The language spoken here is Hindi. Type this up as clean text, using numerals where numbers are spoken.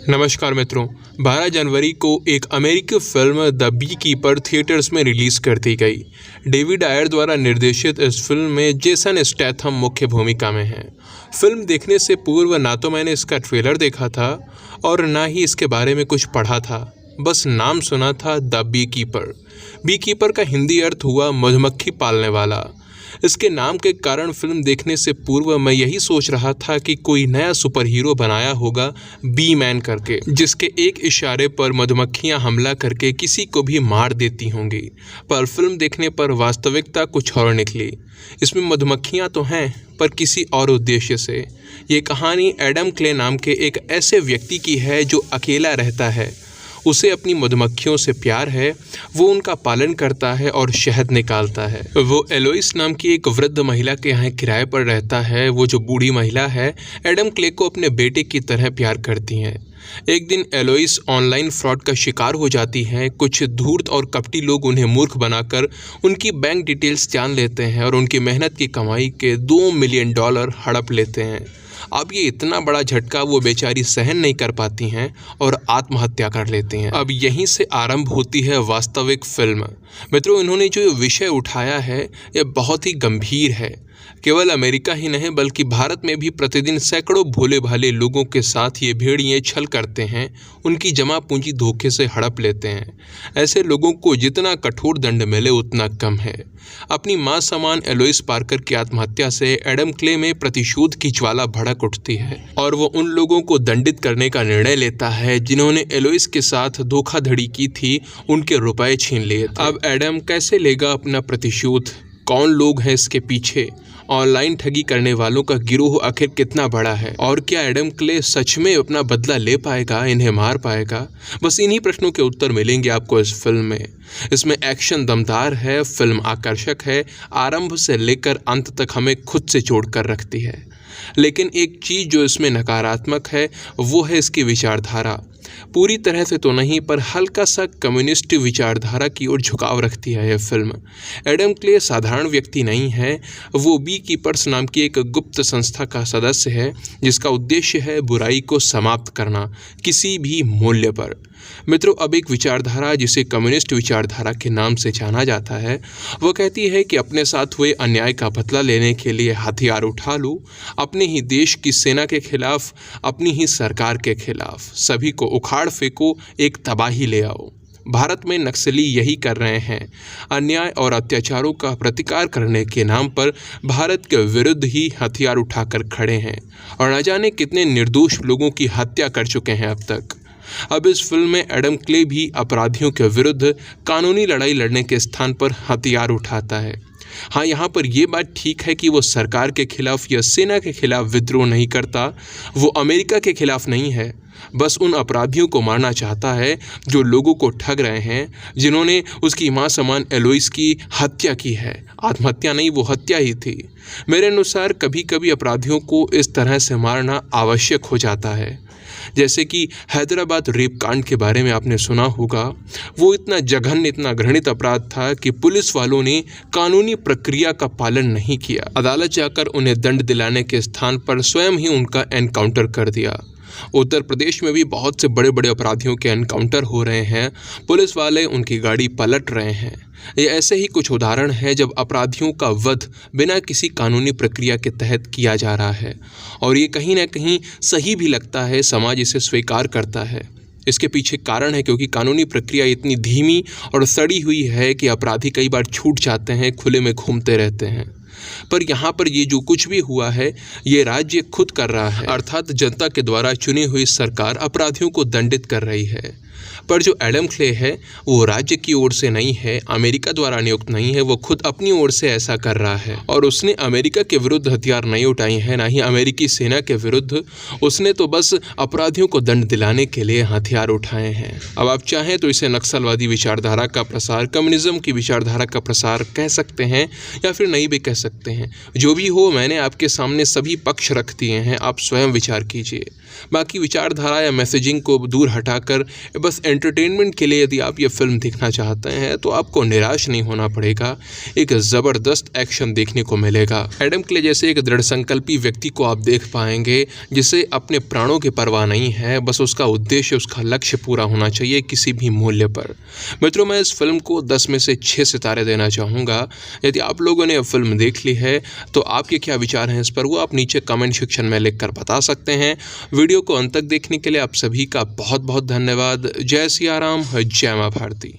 नमस्कार मित्रों। 12 जनवरी को एक अमेरिकी film the bee keeper theatres में रिलीज़ कर दी गई। डेविड आयर द्वारा निर्देशित इस फिल्म में जेसन स्टैथम मुख्य भूमिका में हैं। फिल्म देखने से पूर्व ना तो मैंने इसका ट्रेलर देखा था और ना ही इसके बारे में कुछ पढ़ा था, बस नाम सुना था the bee keeper. Bee keeper का हिंदी अर्थ हुआ मधुमक्खी पालने वाला। इसके नाम के कारण फिल्म देखने से पूर्व मैं यही सोच रहा था कि कोई नया सुपर हीरो बनाया होगा बी मैन करके, जिसके एक इशारे पर मधुमक्खियां हमला करके किसी को भी मार देती होंगी। पर फिल्म देखने पर वास्तविकता कुछ और निकली। इसमें मधुमक्खियां तो हैं, पर किसी और उद्देश्य से। ये कहानी एडम क्ले नाम के एक ऐसे व्यक्ति की है जो अकेला रहता है। उसे अपनी मधुमक्खियों से प्यार है, वो उनका पालन करता है और शहद निकालता है। वो एलोइस नाम की एक वृद्ध महिला के यहाँ किराए पर रहता है। वो जो बूढ़ी महिला है, एडम क्ले को अपने बेटे की तरह प्यार करती हैं। एक दिन एलोइस ऑनलाइन फ्रॉड का शिकार हो जाती हैं। कुछ धूर्त और कपटी लोग उन्हें मूर्ख बनाकर उनकी बैंक डिटेल्स जान लेते हैं और उनकी मेहनत की कमाई के $2 मिलियन हड़प लेते हैं। अब ये इतना बड़ा झटका वो बेचारी सहन नहीं कर पाती हैं और आत्महत्या कर लेती हैं। अब यहीं से आरंभ होती है वास्तविक फिल्म। मित्रों, इन्होंने जो विषय उठाया है यह बहुत ही गंभीर है। केवल अमेरिका ही नहीं बल्कि भारत में भी प्रतिदिन सैकड़ों भोले भाले लोगों के साथ ये भेड़िए छल करते हैं, उनकी जमा पूंजी धोखे से हड़प लेते हैं। ऐसे लोगों को जितना कठोर दंड मिले उतना कम है। अपनी मां समान एलोइस पार्कर की आत्महत्या से एडम क्ले में प्रतिशोध की ज्वाला भड़क उठती है और वो उन लोगों को दंडित करने का निर्णय लेता है जिन्होंने एलोइस के साथ धोखाधड़ी की थी, उनके रुपए छीन लिए थे। अब एडम कैसे लेगा अपना प्रतिशोध? कौन लोग हैं इसके पीछे? ऑनलाइन ठगी करने वालों का गिरोह आखिर कितना बड़ा है? और क्या एडम क्ले सच में अपना बदला ले पाएगा, इन्हें मार पाएगा? बस इन्हीं प्रश्नों के उत्तर मिलेंगे आपको इस फिल्म में। इसमें एक्शन दमदार है, फिल्म आकर्षक है, आरंभ से लेकर अंत तक हमें खुद से जोड़ कर रखती है। लेकिन एक चीज़ जो इसमें नकारात्मक है वो है इसकी विचारधारा। पूरी तरह से तो नहीं, पर हल्का सा कम्युनिस्ट विचारधारा की ओर झुकाव रखती है यह फिल्म। एडम क्ले साधारण व्यक्ति नहीं है, वो बी कीपर्स नाम की एक गुप्त संस्था का सदस्य है जिसका उद्देश्य है बुराई को समाप्त करना किसी भी मूल्य पर। मित्रों, अब एक विचारधारा जिसे कम्युनिस्ट विचारधारा के नाम से जाना जाता है वो कहती है कि अपने साथ हुए अन्याय का बदला लेने के लिए हथियार उठा लो, अपने ही देश की सेना के खिलाफ, अपनी ही सरकार के खिलाफ, सभी को उखाड़ फेंको, एक तबाही ले आओ। भारत में नक्सली यही कर रहे हैं। अन्याय और अत्याचारों का प्रतिकार करने के नाम पर भारत के विरुद्ध ही हथियार उठाकर खड़े हैं और न जाने कितने निर्दोष लोगों की हत्या कर चुके हैं अब तक। अब इस फिल्म में एडम क्ले भी अपराधियों के विरुद्ध कानूनी लड़ाई लड़ने के स्थान पर हथियार उठाता है। हाँ, यहाँ पर यह बात ठीक है कि वो सरकार के खिलाफ या सेना के खिलाफ विद्रोह नहीं करता, वो अमेरिका के खिलाफ नहीं है, बस उन अपराधियों को मारना चाहता है जो लोगों को ठग रहे हैं, जिन्होंने उसकी मां समान एलोइस की हत्या की है। आत्महत्या नहीं, वो हत्या ही थी। मेरे अनुसार कभी कभी अपराधियों को इस तरह से मारना आवश्यक हो जाता है। जैसे कि हैदराबाद रेप कांड के बारे में आपने सुना होगा। वो इतना जघन्य, इतना घृणित अपराध था कि पुलिस वालों ने कानूनी प्रक्रिया का पालन नहीं किया। अदालत जाकर उन्हें दंड दिलाने के स्थान पर स्वयं ही उनका एनकाउंटर कर दिया। उत्तर प्रदेश में भी बहुत से बड़े बड़े अपराधियों के एनकाउंटर हो रहे हैं, पुलिस वाले उनकी गाड़ी पलट रहे हैं। ये ऐसे ही कुछ उदाहरण हैं जब अपराधियों का वध बिना किसी कानूनी प्रक्रिया के तहत किया जा रहा है और ये कहीं ना कहीं सही भी लगता है, समाज इसे स्वीकार करता है। इसके पीछे कारण है क्योंकि कानूनी प्रक्रिया इतनी धीमी और सड़ी हुई है कि अपराधी कई बार छूट जाते हैं, खुले में घूमते रहते हैं। पर यहाँ पर ये जो कुछ भी हुआ है ये राज्य खुद कर रहा है, अर्थात जनता के द्वारा चुनी हुई सरकार अपराधियों को दंडित कर रही है। पर जो एडम क्ले है वो राज्य की ओर से नहीं है, अमेरिका द्वारा नियुक्त नहीं है, वो खुद अपनी ओर से ऐसा कर रहा है। और उसने अमेरिका के विरुद्ध हथियार नहीं उठाए हैं, ना ही अमेरिकी सेना के विरुद्ध। उसने तो बस अपराधियों को दंड दिलाने के लिए हथियार उठाए हैं। अब आप चाहें तो इसे नक्सलवादी विचारधारा का प्रसार, कम्युनिज्म की विचारधारा का प्रसार कह सकते हैं या फिर नहीं भी कह सकते। सकते हैं। जो भी हो, मैंने आपके सामने सभी पक्ष रख दिए हैं, आप स्वयं विचार कीजिए। बाकी विचारधारा या मैसेजिंग को दूर हटाकर बस एंटरटेनमेंट के लिए यदि आप ये फिल्म देखना चाहते हैं तो आपको निराश नहीं होना पड़ेगा। एक ज़बरदस्त एक्शन देखने को मिलेगा। एडम क्ले जैसे एक दृढ़ संकल्पी व्यक्ति को आप देख पाएंगे जिसे अपने प्राणों की परवाह नहीं है, बस उसका उद्देश्य, उसका लक्ष्य पूरा होना चाहिए किसी भी मूल्य पर। मित्रों, मैं इस फिल्म को 10 में से 6 सितारे देना चाहूँगा। यदि आप लोगों ने फिल्म देख ली है तो आपके क्या विचार हैं इस पर, वो आप नीचे कमेंट सेक्शन में लिखकर बता सकते हैं। वीडियो को अंत तक देखने के लिए आप सभी का बहुत बहुत धन्यवाद। जय सिया राम, जय मां भारती।